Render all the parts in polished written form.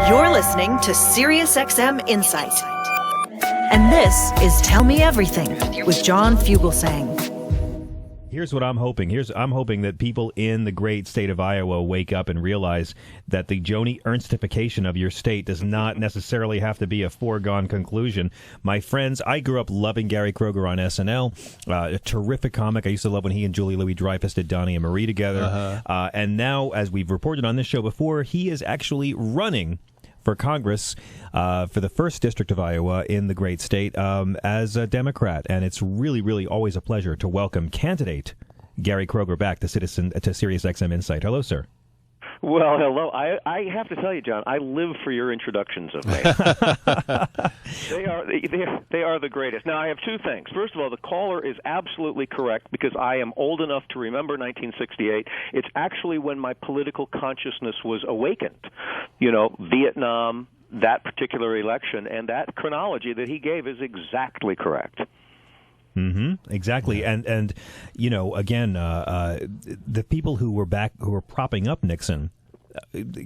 You're listening to SiriusXM Insight. And this is Tell Me Everything with John Fugelsang. Here's what I'm hoping. I'm hoping that people in the great state of Iowa wake up and realize that the Joni Ernstification of your state does not necessarily have to be a foregone conclusion. My friends, I grew up loving Gary Kroeger on SNL, a terrific comic. I used to love when he and Julie Louis-Dreyfus did Donnie and Marie together. And now, as we've reported on this show before, he is actually running for Congress for the 1st District of Iowa in the great state as a Democrat. And it's really, really always a pleasure to welcome candidate Gary Kroeger back to SiriusXM Insight. Hello, sir. Well, hello. I have to tell you, John, I live for your introductions of me. They are the greatest. Now, I have two things. First of all, the caller is absolutely correct because I am old enough to remember 1968. It's actually when my political consciousness was awakened. You know, Vietnam, that particular election, and that chronology that he gave is exactly correct. Exactly. And you know, again, the people who were propping up Nixon,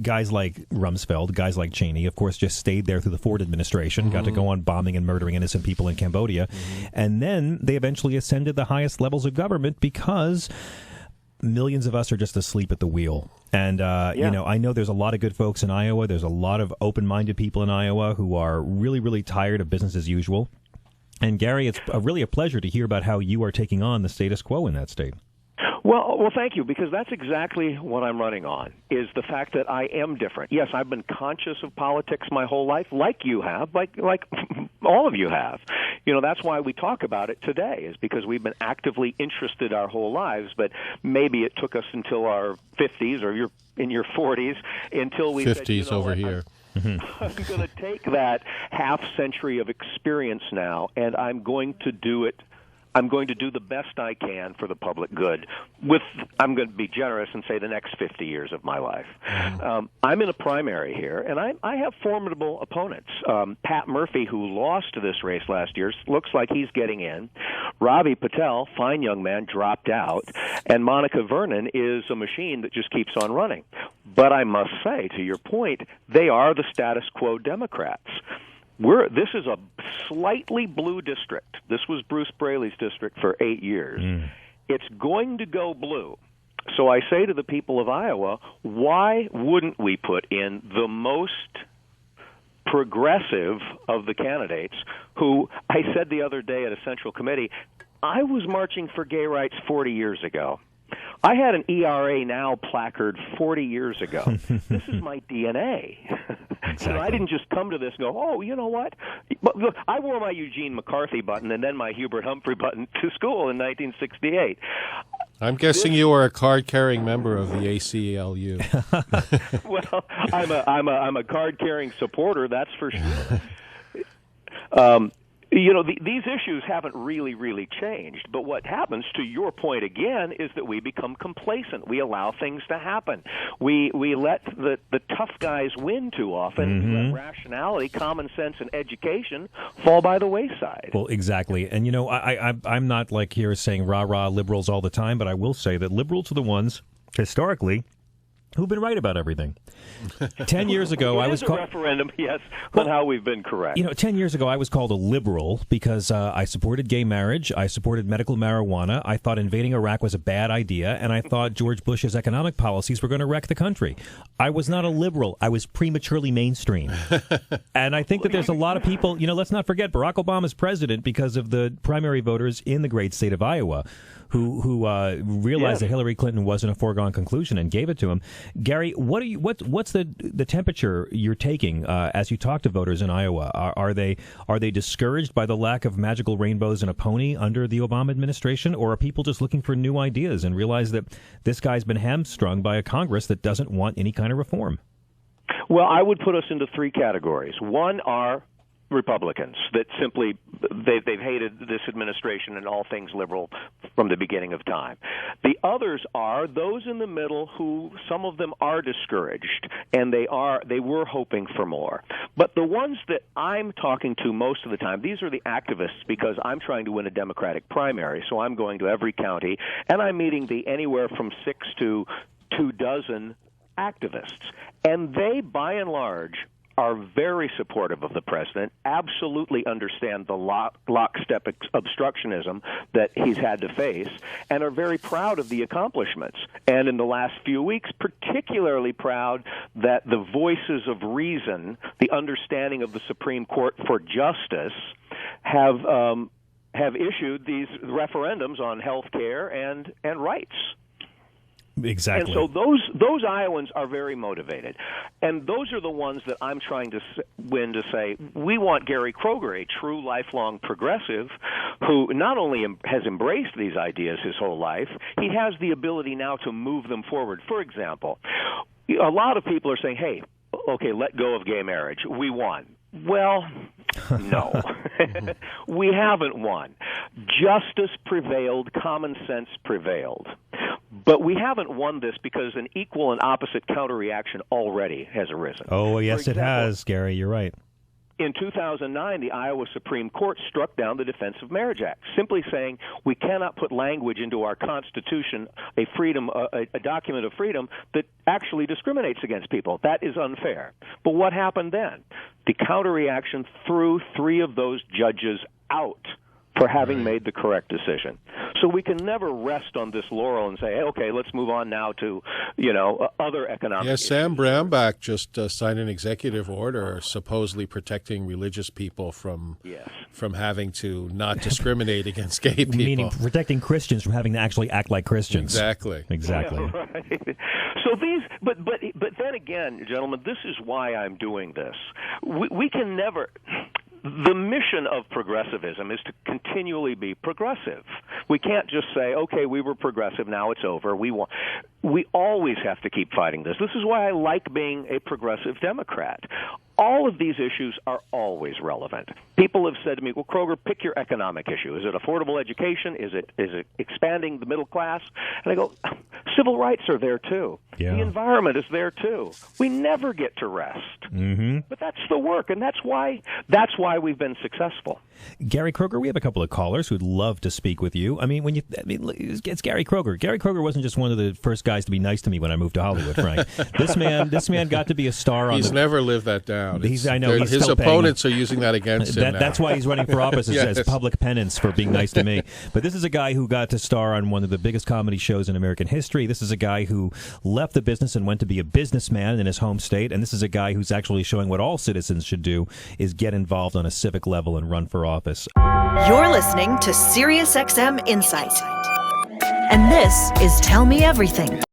guys like Rumsfeld, guys like Cheney, of course, just stayed there through the Ford administration, got to go on bombing and murdering innocent people in Cambodia. And then they eventually ascended the highest levels of government because millions of us are just asleep at the wheel. And, you know, I know there's a lot of good folks in Iowa. There's a lot of open-minded people in Iowa who are really, really tired of business as usual. And, Gary, it's really a pleasure to hear about how you are taking on the status quo in that state. Well, thank you, because that's exactly what I'm running on, is the fact that I am different. Yes, I've been conscious of politics my whole life, like you have, like all of you have. You know, that's why we talk about it today, is because we've been actively interested our whole lives, but maybe it took us until our 50s, or you're in your 40s, until we 50s said, you know over what, here. I'm going to take that half century of experience now, and I'm going to do it. I'm going to do the best I can for the public good. I'm going to be generous and say the next 50 years of my life. I'm in a primary here, and I have formidable opponents. Pat Murphy, who lost this race last year, looks like he's getting in. Ravi Patel, fine young man, dropped out. And Monica Vernon is a machine that just keeps on running. But I must say, to your point, they are the status quo Democrats. This is a slightly blue district. This was Bruce Braley's district for 8 years. It's going to go blue. So I say to the people of Iowa, why wouldn't we put in the most progressive of the candidates who, I said the other day at a Central Committee, I was marching for gay rights 40 years ago. I had an ERA Now placard 40 years ago. This is my DNA. Exactly. I didn't just come to this and go, oh, you know what? But look, I wore my Eugene McCarthy button and then my Hubert Humphrey button to school in 1968. I'm guessing you are a card-carrying member of the ACLU. Well, I'm a card-carrying supporter, that's for sure. You know, these issues haven't really changed. But what happens, to your point again, is that we become complacent. We allow things to happen. We let the tough guys win too often. We let rationality, common sense, and education fall by the wayside. Well, exactly. And, you know, I'm not like here saying rah-rah liberals all the time, but I will say that liberals are the ones, historically, who've been right about everything. 10 years ago, I was called a referendum, yes, on how we've been correct. You know, 10 years ago, I was called a liberal because I supported gay marriage, I supported medical marijuana, I thought invading Iraq was a bad idea, and I thought George Bush's economic policies were going to wreck the country. I was not a liberal. I was prematurely mainstream. And I think that there's a lot of people, you know, let's not forget Barack Obama's president because of the primary voters in the great state of Iowa who realized that Hillary Clinton wasn't a foregone conclusion and gave it to him. Gary, what's the temperature you're taking as you talk to voters in Iowa? Are they discouraged by the lack of magical rainbows and a pony under the Obama administration, or are people just looking for new ideas and realize that this guy's been hamstrung by a Congress that doesn't want any kind of reform? Well, I would put us into three categories. One are Republicans that simply they've hated this administration and all things liberal from the beginning of time. The others are those in the middle who some of them are discouraged and they were hoping for more. But the ones that I'm talking to most of the time, these are the activists because I'm trying to win a Democratic primary, so I'm going to every county and I'm meeting the anywhere from 6 to 2 dozen activists. And they, by and large, are very supportive of the president, absolutely understand the lockstep obstructionism that he's had to face, and are very proud of the accomplishments. And in the last few weeks, particularly proud that the voices of reason, the understanding of the Supreme Court for justice, have issued these referendums on health care and rights. Exactly. And so those Iowans are very motivated. And those are the ones that I'm trying to win to say, we want Gary Kroeger, a true lifelong progressive, who not only has embraced these ideas his whole life, he has the ability now to move them forward. For example, a lot of people are saying, hey, okay, let go of gay marriage. We won. Well, no. We haven't won. Justice prevailed. Common sense prevailed. But we haven't won this because an equal and opposite counterreaction already has arisen. Oh, yes, it has, Gary. You're right. In 2009, the Iowa Supreme Court struck down the Defense of Marriage Act, simply saying we cannot put language into our Constitution, a document of freedom, that actually discriminates against people. That is unfair. But what happened then? The counterreaction threw 3 of those judges out for having made the correct decision. So we can never rest on this laurel and say, hey, okay, let's move on now to, other economic issues. Sam Brownback just signed an executive order supposedly protecting religious people from having to not discriminate against gay people. Meaning protecting Christians from having to actually act like Christians. Exactly. Exactly. Yeah, right. So but then again, gentlemen, this is why I'm doing this. We can never... The mission of progressivism is to continually be progressive. We can't just say, okay, we were progressive, now it's over. We always have to keep fighting this. This is why I like being a progressive Democrat. All of these issues are always relevant. People have said to me, well, Kroeger, pick your economic issue. Is it affordable education? Is it expanding the middle class? And I go, civil rights are there too. Yeah. The environment is there too. We never get to rest. Mm-hmm. But that's the work, and that's why we've been successful. Gary Kroeger, we have a couple of callers who'd love to speak with you. It's Gary Kroeger. Gary Kroeger wasn't just one of the first guys to be nice to me when I moved to Hollywood, Frank. This man got to be a star. He's never lived that down. I know. His opponents are using that against him now. That's why he's running for office Yes. as public penance for being nice to me. But this is a guy who got to star on one of the biggest comedy shows in American history. This is a guy who left the business and went to be a businessman in his home state. And this is a guy who's actually showing what all citizens should do, is get involved on a civic level and run for office. You're listening to SiriusXM Insight. And this is Tell Me Everything.